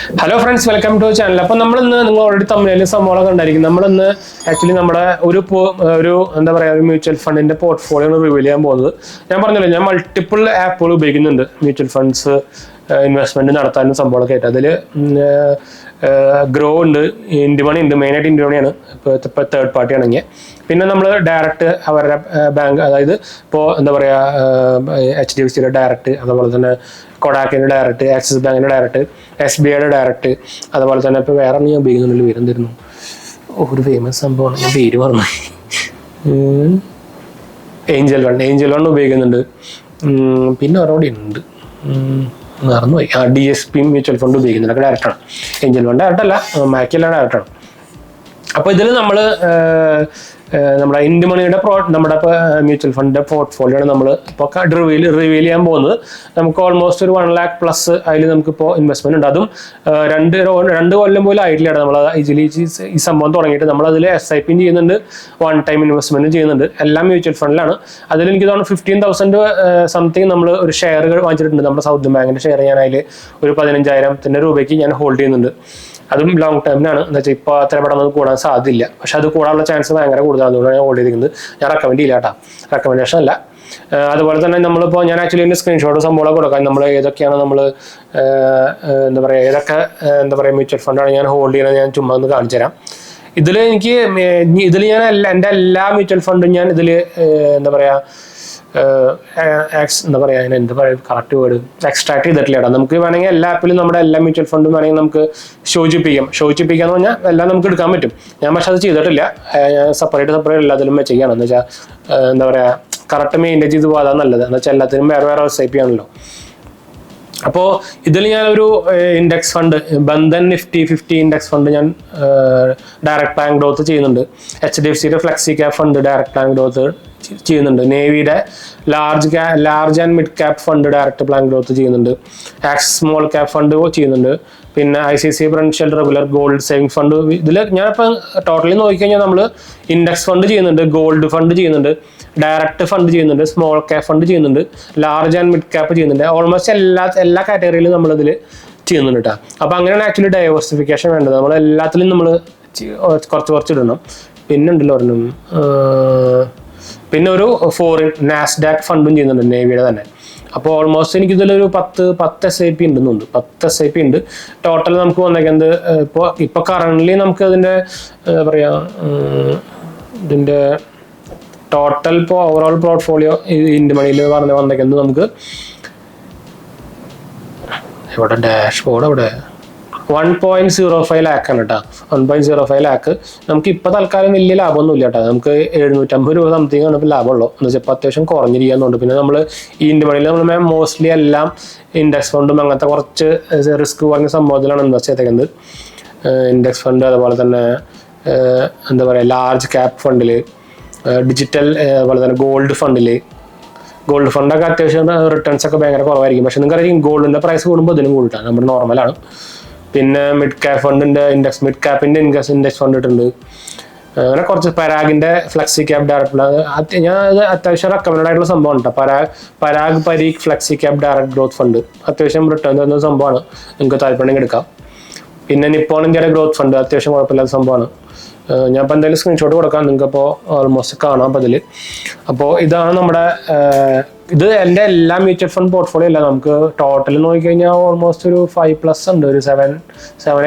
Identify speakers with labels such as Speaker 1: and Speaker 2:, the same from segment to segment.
Speaker 1: Hello friends, welcome to our channel. Now, we will already actually mutual fund in the portfolio reveal multiple app mutual funds investment in grow in the main third party. We direct our bank, HDFC direct, Kodak direct, Axis Bank direct, SBI direct, otherwise than a pair of being famous Angel one big pin around DSP mutual fund big in the director. Angel one director, Makila director. Up with the mutual fund portfolio reveal almost 1 lakh plus investment SIP one time investment mutual fund 15,000 something share South Bank share hold that's long term. That's a chance of recommendation. Actually in the screenshot of some mutual fund holding mutual fund correct word extract that later. Mutual fund separate correct index fund, Bandhan Nifty 50 index fund, direct bank growth, HDFC Flexi Cap fund, direct bank growth, Navy large and mid cap fund, direct bank growth, X small cap fund, ICICI Prudential regular gold saving fund, totally index fund, gold fund, direct fund, small cap fund, large and mid cap, almost all categories. Actually diversification and foreign NASDAQ fund Navy. Almost SIP total currently total overall portfolio in the money what a dashboard 1.05 lakh 1.05 lakh നമുക്ക് ഇപ്പോൾ തൽക്കാലം വലിയ ലാഭമൊന്നുമില്ല ട്ടോ നമുക്ക് 750 രൂപ something ആണ് ലാഭമുള്ളൂ എന്ന് വെച്ചാൽ അത്യാവശ്യം കുറഞ്ഞിരിക്കുന്നുണ്ട് പിന്നെ നമ്മൾ ഈ ഇന്ത്യ മണിയിൽ നമ്മൾ മോസ്റ്റ്ലി എല്ലാം ഇൻഡെക്സ് ഫണ്ടും അങ്ങനത്തെ കുറച്ച് റിസ്ക് കുറഞ്ഞ സംഭവത്തിലാണ് ഇൻവെസ്റ്റ് ചെയ്തേക്കുന്നത് ഇൻഡെക്സ് ഫണ്ട് അതുപോലെ തന്നെ എന്താ പറയുക ലാർജ് ക്യാപ് ഫണ്ടിൽ ഡിജിറ്റൽ അതുപോലെ തന്നെ ഗോൾഡ് ഫണ്ടിൽ ഗോൾഡ് ഫണ്ടൊക്കെ അത്യാവശ്യം റിട്ടേൺസ് ഒക്കെ ഭയങ്കര കുറവായിരിക്കും പക്ഷെ നിങ്ങൾക്കറിയാം ഗോൾഡിൻ്റെ പ്രൈസ് കൂടുമ്പോൾ ഇതിലും കൂടിയിട്ടാണ് നമ്മുടെ നോർമലാണ് പിന്നെ മിഡ് ക്യാപ് ഫണ്ടിൻ്റെ ഇൻഡെക്സ് മിഡ് ക്യാപ്പിൻ്റെ ഇൻഡെക്സ് ഫണ്ട് ഇട്ടുണ്ട് അങ്ങനെ കുറച്ച് പരാഗിൻ്റെ ഫ്ലെക്സി ക്യാപ് ഡയറക്റ്റ് ഞാൻ അത് അത്യാവശ്യം റെക്കമെൻഡ് ആയിട്ടുള്ള സംഭവമാണ് കേട്ടോ Parag Parikh flexi cap direct growth fund അത്യാവശ്യം റിട്ടേൺ തരുന്ന സംഭവമാണ് നിങ്ങൾക്ക് താല്പര്യം എടുക്കാം പിന്നെ നിപ്പോൺ ഇന്ത്യയുടെ ഗ്രോത്ത് ഫണ്ട് അത്യാവശ്യം കുഴപ്പമില്ലാത്ത സംഭവമാണ് ഞാൻ ഇപ്പോൾ എന്തായാലും സ്ക്രീൻഷോട്ട് കൊടുക്കാം നിങ്ങൾക്ക് അപ്പോൾ ഓൾമോസ്റ്റ് കാണാം അപ്പോൾ അതിൽ അപ്പോൾ ഇതാണ് നമ്മുടെ ഇത് എൻ്റെ എല്ലാ മ്യൂച്വൽ ഫണ്ട് പോർട്ട്ഫോളിയോ അല്ല നമുക്ക് ടോട്ടൽ നോക്കിക്കഴിഞ്ഞാൽ ഓൾമോസ്റ്റ് ഒരു 5+ ഉണ്ട് ഒരു 7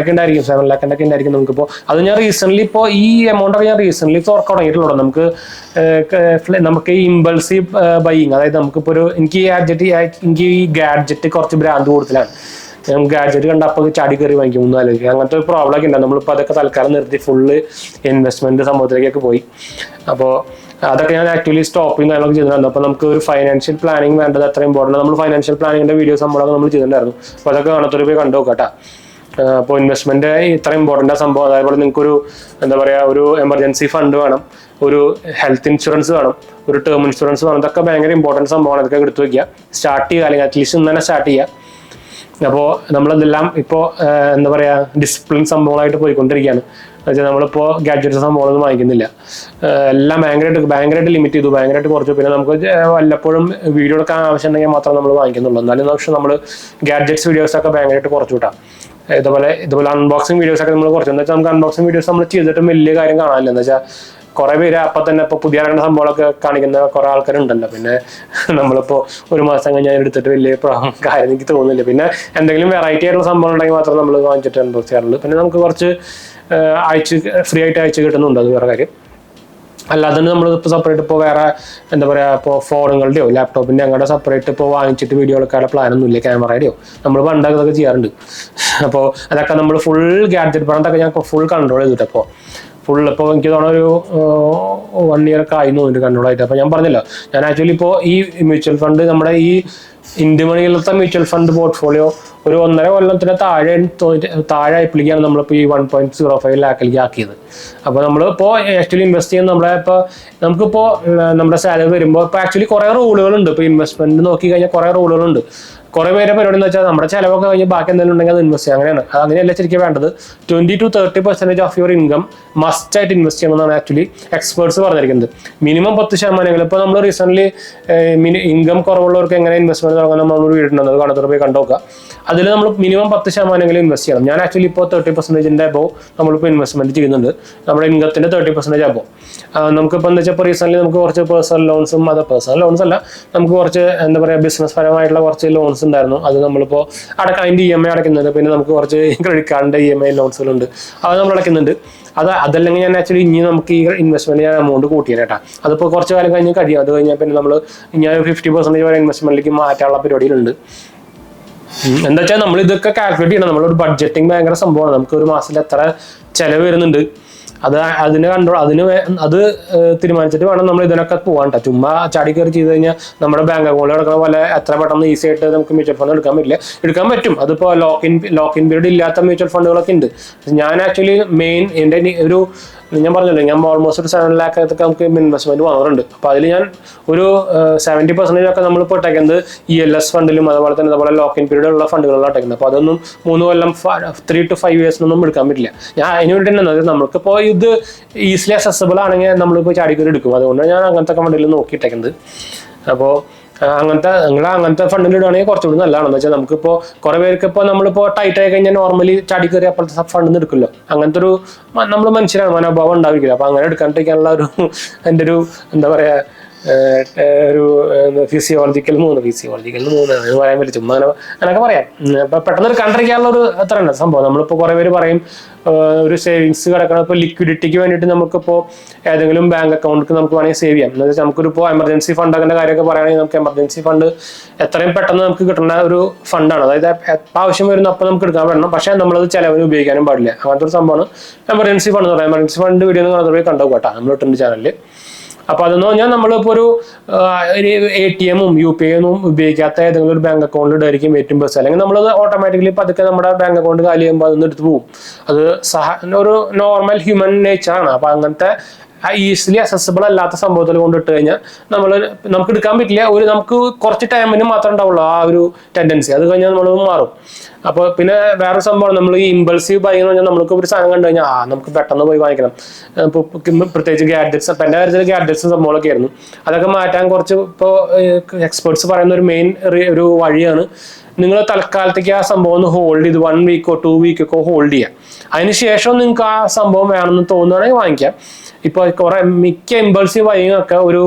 Speaker 1: ഒക്കെ ഉണ്ടായിരിക്കും 7 lakh ഒക്കെ ഉണ്ടായിരിക്കും നമുക്കിപ്പോൾ അത് ഞാൻ റീസെൻ്റ്ലി ഇപ്പോൾ ഈ എമൗണ്ടൊക്കെ ഞാൻ റീസെൻ്റ്ലി തുറക്കാൻ തുടങ്ങിയിട്ടുള്ളൂ നമുക്ക് ഈ ഇമ്പൾസീവ് ബൈയിങ് അതായത് നമുക്കിപ്പോൾ ഒരു എനിക്ക് ഈ ഗാഡ്ജറ്റ് കുറച്ച് ഭ്രാന്ത് കൂടുതലാണ് ഗാഡ്ജറ്റ് കണ്ടപ്പോൾ ചാടി കയറി വാങ്ങിക്കും ഒന്നും ആലോചിക്കും അങ്ങനത്തെ ഒരു പ്രോബ്ലം ഒക്കെ ഉണ്ട് നമ്മളിപ്പോൾ അതൊക്കെ തൽക്കാലം നിർത്തി ഫുള്ള് ഇൻവെസ്റ്റ്മെന്റ് സംഭവത്തിലേക്കൊക്കെ പോയി അപ്പോൾ അതൊക്കെ ഞാൻ ആക്ച്വലി സ്റ്റോപ്പിംഗ് കാര്യങ്ങളൊക്കെ ചെയ്തിട്ടുണ്ടായിരുന്നു അപ്പോൾ നമുക്ക് ഒരു ഫൈനാൻഷ്യൽ പ്ലാനിങ് വേണ്ടത് അത്ര ഇമ്പോർട്ടൻ്റ് നമ്മൾ ഫൈനാൻഷ്യൽ പ്ലാനിങ്ങിൻ്റെ വീഡിയോസ് നമ്മളൊക്കെ നമ്മൾ ചെയ്തിട്ടുണ്ടായിരുന്നു അപ്പോൾ അതൊക്കെ കാണാത്തൊരു പോയി കണ്ടു നോക്കട്ടെ അപ്പോൾ ഇൻവെസ്റ്റ്മെന്റ് ഇത്ര ഇമ്പോർട്ടൻ്റ് സംഭവം അതേപോലെ നിങ്ങൾക്കൊരു എന്താ പറയുക ഒരു എമർജൻസി ഫണ്ട് വേണം ഒരു ഹെൽത്ത് ഇൻഷുറൻസ് വേണം ഒരു ടേം ഇൻഷുറൻസ് വേണം ഇതൊക്കെ ഭയങ്കര ഇമ്പോർട്ടൻറ്റ് സംഭവമാണ് അതൊക്കെ എടുത്തു വയ്ക്കുക സ്റ്റാർട്ട് ചെയ്യുക അല്ലെങ്കിൽ അറ്റ്ലീസ്റ്റ് ഇന്ന് തന്നെ സ്റ്റാർട്ട് ചെയ്യുക അപ്പോൾ നമ്മളതെല്ലാം ഇപ്പോൾ എന്താ പറയുക ഡിസിപ്ലിൻ സംഭവങ്ങളായിട്ട് പോയിക്കൊണ്ടിരിക്കുകയാണ് എന്നുവെച്ചാൽ നമ്മളിപ്പോൾ ഗാഡ്ജറ്റ്സ് സംഭവങ്ങളൊന്നും വാങ്ങിക്കുന്നില്ല എല്ലാം ഭയങ്കരമായിട്ട് ലിമിറ്റ് ചെയ്തു ഭയങ്കരമായിട്ട് കുറച്ചു പിന്നെ നമുക്ക് വല്ലപ്പോഴും വീഡിയോ എടുക്കാൻ ആവശ്യം ഉണ്ടെങ്കിൽ മാത്രം നമ്മൾ വാങ്ങിക്കുന്നുള്ളൂ എന്നാലും പക്ഷേ നമ്മൾ ഗാഡ്ജറ്റ്സ് വീഡിയോസൊക്കെ ഭയങ്കരമായിട്ട് കുറച്ചു വിട്ടാം ഇതുപോലെ അൺബോക്സിംഗ് വീഡിയോസ് ഒക്കെ നമ്മൾ കുറച്ച് എന്താ വെച്ചാൽ നമുക്ക് അൺബോക്സിംഗ് വീഡിയോസ് നമ്മൾ ചെയ്തിട്ടും വലിയ കാര്യം കാണാനില്ല. എന്താ വെച്ചാൽ കുറെ പേര് അപ്പം തന്നെ ഇപ്പോൾ പുതിയ ഇറങ്ങുന്ന സംഭവങ്ങളൊക്കെ കാണിക്കുന്ന കുറെ ആൾക്കാരുണ്ടല്ലോ. പിന്നെ നമ്മളിപ്പോൾ ഒരു മാസം കഴിഞ്ഞ് എടുത്തിട്ട് വലിയ കാര്യം എനിക്ക് തോന്നുന്നില്ല. പിന്നെ എന്തെങ്കിലും വെറൈറ്റി ആയിട്ടുള്ള സംഭവം ഉണ്ടെങ്കിൽ മാത്രം നമ്മൾ വാങ്ങിച്ചിട്ട് അൺബോക്സ് ചെയ്യാറുള്ളൂ. പിന്നെ നമുക്ക് കുറച്ച് ഫ്രീ ആയിട്ട് അയച്ച് കിട്ടുന്നുണ്ട്, അത് വേറെ കാര്യം. അല്ലാതെ നമ്മൾ ഇപ്പോൾ സെപ്പറേറ്റ് ഇപ്പോൾ വേറെ എന്താ പറയുക ഇപ്പോൾ ഫോണുകളുടെയോ ലാപ്ടോപ്പിൻ്റെ അങ്ങോട്ട് സെപ്പറേറ്റ് ഇപ്പോൾ വാങ്ങിച്ചിട്ട് വീഡിയോ എടുക്കാനുള്ള പ്ലാനൊന്നുമില്ല. ക്യാമറയുടെയോ നമ്മൾ പണ്ടൊക്കെ ഇതൊക്കെ ചെയ്യാറുണ്ട്. അപ്പോൾ അതൊക്കെ നമ്മൾ ഫുൾ ഗാഡ്ജറ്റ് ബ്രാൻഡൊക്കെ ഞാൻ ഫുൾ കൺട്രോൾ ചെയ്തിട്ട് ഇപ്പോൾ ഇപ്പോൾ എനിക്ക് തോന്നുന്ന ഒരു 1 year ഒക്കെ ആയിരുന്നു ഇതിൻ്റെ കൺട്രോൾ ആയിട്ട്. അപ്പോൾ ഞാൻ പറഞ്ഞല്ലോ, ഞാൻ ആക്ച്വലി ഇപ്പോൾ ഈ മ്യൂച്വൽ ഫണ്ട് നമ്മുടെ ഈ ഇന്ത്യ മണിയിലത്തെ മ്യൂച്വൽ ഫണ്ട് പോർട്ട്ഫോളിയോ ഒരു 1.5 കൊല്ലത്തിന് താഴെ ആയപ്പോഴേക്കാണ് നമ്മളിപ്പോൾ ഈ 1.05 ലാഖിലേക്ക് ആക്കിയത്. അപ്പോൾ നമ്മളിപ്പോൾ ആക്ച്വലി ഇൻവെസ്റ്റ് ചെയ്യുന്ന നമുക്കിപ്പോൾ നമ്മുടെ സാലറി വരുമ്പോൾ ഇപ്പോൾ ആക്ച്വലി കുറേ റൂളുകളുണ്ട്. ഇപ്പോൾ ഇൻവെസ്റ്റ്മെന്റ് നോക്കി കഴിഞ്ഞാൽ കുറേ റൂളുകളുണ്ട്. കുറേ പേരെ പരിപാടി എന്ന് വെച്ചാൽ നമ്മുടെ ചിലവൊക്കെ കഴിഞ്ഞ് ബാക്കി എന്തെങ്കിലും ഉണ്ടെങ്കിൽ അത് ഇൻവെസ്റ്റ് ചെയ്യാം. അങ്ങനെയാണ്, അങ്ങനെയല്ല ശരിക്കും വേണ്ടത്. 20 to 30% of your income must ആയിട്ട് ഇൻവെസ്റ്റ് ചെയ്യണമെന്നാണ് ആക്ച്വലി എക്സ്പേർട്സ് പറഞ്ഞിരിക്കുന്നത്. മിനിമം 10%. ഇപ്പോൾ നമ്മൾ റീസെന്റ് ഇൻകം കുറവുള്ളവർക്ക് എങ്ങനെ ഇൻവെസ്റ്റ്മെന്റ് തുടങ്ങാൻ നമ്മൾ വീടുണ്ടെന്ന് അത് കാണാത്ത പോയി കണ്ടുനോക്കുക. അതിൽ നമ്മൾ മിനിമം 10% ഇൻവെസ്റ്റ് ചെയ്യണം. ഞാൻ ആക്ച്വലി ഇപ്പോൾ 30% അബോവ് നമ്മളിപ്പോൾ ഇൻവെസ്റ്റ്മെന്റ് ചെയ്യുന്നുണ്ട്. നമ്മുടെ ഇൻകത്തിന്റെ 30% അബോവ്. നമുക്കിപ്പോൾ എന്താ വെച്ചാൽ ഇപ്പോൾ റീസെന്റ് നമുക്ക് കുറച്ച് പേഴ്സണൽ ലോൺസും, അത് പേഴ്സണൽ ലോൺസ് അല്ല, നമുക്ക് കുറച്ച് എന്താ പറയുക ബിസിനസ് പരമായിട്ടുള്ള കുറച്ച് ലോൺസ് ഉണ്ടായിരുന്നു. അത് നമ്മളിപ്പോൾ അതിന്റെ EMI അടയ്ക്കുന്നുണ്ട്. പിന്നെ നമുക്ക് കുറച്ച് ക്രെഡിറ്റ് കാർഡിന്റെ EMI ലോൺസുകളുണ്ട്, അത് നമ്മൾ അടയ്ക്കുന്നുണ്ട്. അതല്ലെങ്കിൽ ഞാൻ ആക്ച്വലി ഇനി നമുക്ക് ഈ ഇൻവെസ്റ്റ്മെന്റ് ഞാൻ എമൗണ്ട് കൂട്ടിയേട്ടാ. അതിപ്പോൾ കുറച്ച് കാലം കഴിഞ്ഞ് കഴിയും. അത് കഴിഞ്ഞാൽ പിന്നെ നമ്മൾ ഞാൻ 50% വരെ ഇൻവെസ്റ്റ്മെന്റിലേക്ക് മാറ്റാനുള്ള പരിപാടിയിലുണ്ട്. എന്താ വെച്ചാൽ നമ്മൾ ഇതൊക്കെ കാൽക്കുലേറ്റ് ചെയ്യണം. നമ്മളൊരു ബഡ്ജറ്റിംഗ് ഭയങ്കര സംഭവമാണ്. നമുക്ക് ഒരു മാസത്തിൽ എത്ര ചെലവ് വരുന്നുണ്ട് അത് തീരുമാനിച്ചിട്ട് വേണം നമ്മൾ ഇതിനൊക്കെ പോകാൻ. ചുമ്മാ ചാടി കയറി ചെയ്ത് കഴിഞ്ഞാൽ നമ്മുടെ ബാങ്ക് അക്കൗണ്ടിൽ കിടക്കുന്ന പോലെ എത്ര പെട്ടെന്ന് ഈസി ആയിട്ട് നമുക്ക് മ്യൂച്വൽ ഫണ്ട് എടുക്കാൻ പറ്റും. അതിപ്പോൾ ലോക്ക് ഇൻ പീരീഡ് ഇല്ലാത്ത മ്യൂച്വൽ ഫണ്ടുകളൊക്കെ ഉണ്ട്. ഞാൻ ആക്ച്വലി എൻ്റെ ഞാൻ പറഞ്ഞല്ലോ, ഞാൻ ഓൾമോസ്റ്റ് ഒരു 7 lakh നമുക്ക് ഇൻവെസ്റ്റ്മെന്റ് വന്നിട്ടുണ്ട്. അപ്പോൾ അതിൽ ഞാൻ ഒരു 70% ഒക്കെ നമ്മളിപ്പോൾ ഇട്ടേക്കുന്നത് ELS ഫണ്ടിലും അതുപോലെ ലോക്ക് ഇൻ പീരീഡ് ഉള്ള ഫണ്ടുകളിലാണ് ഇട്ടേക്കുന്നത്. അപ്പോൾ അതൊന്നും 3 കൊല്ലം 3 to 5 years എടുക്കാൻ പറ്റില്ല. ഞാൻ അതിന് വേണ്ടി തന്നെ നമുക്കിപ്പോൾ ഇത് ഈസിലി അക്സസിബിൾ ആണെങ്കിൽ നമ്മളിപ്പോൾ ചാടിക്കറി എടുക്കും. അതുകൊണ്ടാണ് ഞാൻ അങ്ങനത്തെ ഫണ്ടിൽ നോക്കിയിട്ടേക്കുന്നത്. അപ്പോൾ അങ്ങനത്തെ ഫണ്ടിൽ ഇടുകയാണെങ്കിൽ കുറച്ചുകൂടി നല്ലതാണ്. എന്ന് വെച്ചാൽ നമുക്കിപ്പോൾ കുറേ പേർക്ക് ഇപ്പോൾ നമ്മളിപ്പോൾ ടൈറ്റ് ആയി കഴിഞ്ഞാൽ നോർമലി ചാടി കയറി അപ്പോഴത്തെ ഫണ്ടിൽ നിന്ന് എടുക്കുമല്ലോ. അങ്ങനത്തെ ഒരു നമ്മൾ മനുഷ്യരാണ്, മനോഭാവം ഉണ്ടാവില്ല. അപ്പോൾ അങ്ങനെ എടുക്കാണ്ടിരിക്കാനുള്ള എൻ്റെ ഒരു എന്താ പറയുക ഒരു ഫിസിയോളജിക്കൽ 3 എന്ന് പറയാൻ പറ്റും. ചുമ്മാ അങ്ങനെയൊക്കെ പറയാം. ഇപ്പം പെട്ടെന്ന് കണ്ടിരിക്കാനുള്ള ഒരു അത്ര ഉണ്ട് സംഭവം. നമ്മളിപ്പോൾ കുറേ പേര് പറയും ഒരു സേവിങ്സ് കിടക്കണം. ഇപ്പോൾ ലിക്വിഡിറ്റിക്ക് വേണ്ടിയിട്ട് നമുക്കിപ്പോൾ ഏതെങ്കിലും ബാങ്ക് അക്കൗണ്ടിൽ നമുക്ക് വേണമെങ്കിൽ സേവ് ചെയ്യാം. എന്ന് വെച്ചാൽ നമുക്കൊരു ഇപ്പോൾ എമർജൻസി ഫണ്ട് അങ്ങനെ കാര്യമൊക്കെ പറയുകയാണെങ്കിൽ നമുക്ക് എമർജൻസി ഫണ്ട് എത്രയും പെട്ടെന്ന് നമുക്ക് കിട്ടുന്ന ഒരു ഫണ്ടാണ്. അതായത് ആവശ്യം വരുന്ന അപ്പോൾ നമുക്ക് എടുക്കാൻ പറ്റണം. പക്ഷേ നമ്മളത് ചിലവിന് ഉപയോഗിക്കാനും പാടില്ല. അങ്ങനത്തെ ഒരു സംഭവമാണ് എമർജൻസി ഫണ്ട് എന്ന് പറയുന്നത്. എമർജൻസി ഫണ്ട് വീഡിയോ കാണാതെ കണ്ടു കേട്ടോ, നമ്മൾ ഇട്ടുണ്ട് ചാനലിൽ. അപ്പോൾ അതെന്ന് പറഞ്ഞാൽ നമ്മളിപ്പോൾ ഒരു ATM UPI ഉപയോഗിക്കാത്ത ഏതെങ്കിലും ഒരു ബാങ്ക് അക്കൗണ്ടിൽ ഇടായിരിക്കും ഏറ്റവും ബെസ്റ്റ്. അല്ലെങ്കിൽ നമ്മളത് ഓട്ടോമാറ്റിക്കലി പതുക്കെ നമ്മുടെ ബാങ്ക് അക്കൗണ്ട് കാലി ചെയ്യുമ്പോൾ അതൊന്ന് എടുത്ത് പോകും. അത് ഒരു നോർമൽ ഹ്യൂമൻ നേച്ചറാണ്. അപ്പോൾ അങ്ങനത്തെ ഈസിലി അക്സസിബിൾ അല്ലാത്ത സംഭവത്തിൽ കൊണ്ടിട്ട് കഴിഞ്ഞാൽ നമുക്ക് എടുക്കാൻ പറ്റില്ല. നമുക്ക് കുറച്ച് ടൈമിന് മാത്രമേ ഉണ്ടാവുള്ളൂ ആ ഒരു ടെൻഡൻസി. അത് കഴിഞ്ഞാൽ നമ്മൾ മാറും. അപ്പോൾ പിന്നെ വേറെ സംഭവമാണ് നമ്മൾ ഈ ഇമ്പൾസീവ് ബൈ എന്ന് പറഞ്ഞാൽ നമുക്ക് ഒരു സാധനം കണ്ടു കഴിഞ്ഞാൽ നമുക്ക് പെട്ടെന്ന് പോയി വാങ്ങിക്കണം. ഇപ്പോൾ പ്രത്യേകിച്ച് ഗാഡ്ജറ്റ്സ്, അപ്പം എൻ്റെ കാര്യത്തിൽ ഗാഡ്ജറ്റ്സ് സംഭവങ്ങളൊക്കെ ആയിരുന്നു. അതൊക്കെ മാറ്റാൻ കുറച്ച് ഇപ്പോൾ എക്സ്പേർട്സ് പറയുന്ന ഒരു മെയിൻ ഒരു വഴിയാണ് നിങ്ങൾ തൽക്കാലത്തേക്ക് ആ സംഭവം ഒന്ന് ഹോൾഡ് ചെയ്ത് 1 week or 2 week ഒക്കെ ഹോൾഡ് ചെയ്യാം. അതിനുശേഷം നിങ്ങൾക്ക് ആ സംഭവം വേണമെന്ന് തോന്നുകയാണെങ്കിൽ വാങ്ങിക്കാം. ഇപ്പോൾ കുറേ മിക്ക ഇമ്പൾസീവ് ബൈയിങ് ഒക്കെ ഒരു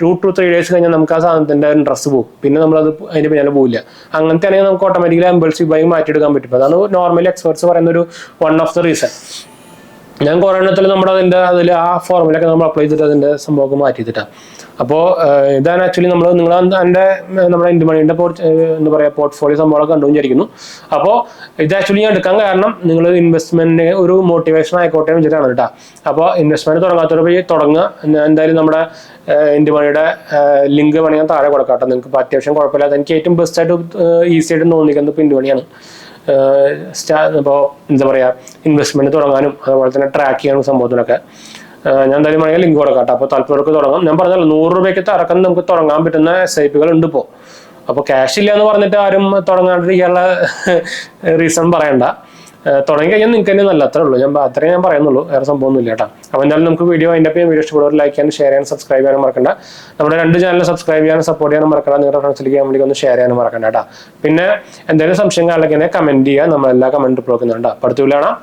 Speaker 1: 2 to 3 days കഴിഞ്ഞാൽ നമുക്ക് ആ സാധനത്തിൻ്റെ ഇൻട്രസ്റ്റ് പോകും. പിന്നെ നമ്മളത് അതിൻ്റെ പിന്നാലെ പോകില്ല. അങ്ങനത്തെ ആണെങ്കിൽ നമുക്ക് ഓട്ടോമാറ്റിക്കലി ഇമ്പൾസീവ് ബൈയിങ് മാറ്റിയെടുക്കാൻ പറ്റും. അതാണ് നോർമലി എക്സ്പേർട്സ് പറയുന്ന ഒരു വൺ ഓഫ് ദ റീസൺ. ഞാൻ കുറേ എണ്ണത്തിൽ അതിൽ ആ ഫോർമുലൊക്കെ നമ്മൾ അപ്ലൈ ചെയ്തിട്ട് അതിൻ്റെ സംഭവമൊക്കെ മാറ്റിയിട്ടാണ്. അപ്പോൾ ഇതാണ് ആക്ച്വലി നിങ്ങൾ നമ്മുടെ ഇന്ത്യ മണീൻ്റെ എന്താ പറയുക പോർട്ട്ഫോളിയോ സംഭവങ്ങളൊക്കെ കണ്ടു വിചാരിക്കുന്നു. അപ്പോൾ ഇത് ആക്ച്വലി ഞാൻ എടുക്കാൻ കാരണം നിങ്ങൾ ഇൻവെസ്റ്റ്മെന്റിന് ഒരു മോട്ടിവേഷൻ ആയിക്കോട്ടെ എന്ന് വെച്ചിട്ടാണ് കേട്ടോ. അപ്പോൾ ഇൻവെസ്റ്റ്മെന്റ് തുടങ്ങാത്തവർ പോയി തുടങ്ങുക. എന്തായാലും നമ്മുടെ ഇന്ത്യ മണിയുടെ ലിങ്ക് വേണമെങ്കിൽ ഞാൻ താഴെ കൊടുക്കാം കേട്ടോ. നിങ്ങൾക്ക് അത്യാവശ്യം കുഴപ്പമില്ലാതെ എനിക്ക് ഏറ്റവും ബെസ്റ്റ് ആയിട്ട് ഈസി ആയിട്ട് തോന്നിക്കുന്നത് ഇപ്പോൾ ഇന്ത്യ മണിയാണ്. ഇപ്പോൾ എന്താ പറയുക ഇൻവെസ്റ്റ്മെന്റ് തുടങ്ങാനും അതുപോലെ തന്നെ ട്രാക്ക് ചെയ്യാനും സംഭവത്തിനൊക്കെ ഞാൻ എന്തായാലും വേണമെങ്കിൽ ലിങ്ക് കൊടുക്കാം കേട്ടോ. അപ്പോൾ താല്പര്യർക്ക് തുടങ്ങാം. ഞാൻ പറഞ്ഞല്ലോ 100 രൂപയ്ക്ക് ഇറക്കാൻ നമുക്ക് തുടങ്ങാൻ പറ്റുന്ന SIP ഉണ്ട് ഇപ്പോൾ. അപ്പോൾ ക്യാഷ് ഇല്ല എന്ന് പറഞ്ഞിട്ട് ആരും തുടങ്ങാണ്ടിരിക്കാനുള്ള റീസൺ പറയണ്ട. തുടങ്ങി കഴിഞ്ഞാൽ നിങ്ങൾക്ക് തന്നെ നല്ല അത്രേ ഉള്ളൂ. അത്രേ ഞാൻ പറയുന്നുള്ളൂ, വേറെ സംഭവമൊന്നുമില്ല കേട്ടോ. അപ്പോൾ എന്തായാലും നമുക്ക് വീഡിയോ അതിൻ്റെ വീഡിയോ ഇഷ്ടപ്പെടുന്നവർ ലൈക്ക് ചെയ്യാനും ഷെയർ ചെയ്യാനും സബ്സ്ക്രൈബ് ചെയ്യാനും മറക്കണ്ട. നമ്മുടെ 2 ചാനൽ സബ്സ്ക്രൈബ് ചെയ്യാനും സപ്പോർട്ട് ചെയ്യാനും മറക്കണ്ട. നിങ്ങളുടെ ഫ്രണ്ട്സിലേക്ക് വേണ്ടി ഒന്ന് ഷെയർ ചെയ്യാനും മറക്കണ്ട കേട്ടോ. പിന്നെ എന്തെങ്കിലും സംശയം കാണാനൊക്കെ കമന്റ് ചെയ്യുക, നമ്മളെല്ലാ കമന്റ് റിപ്ലൈ കൊടുക്കുന്നുണ്ട്. അടുത്ത വീഡിയോ കാണാം.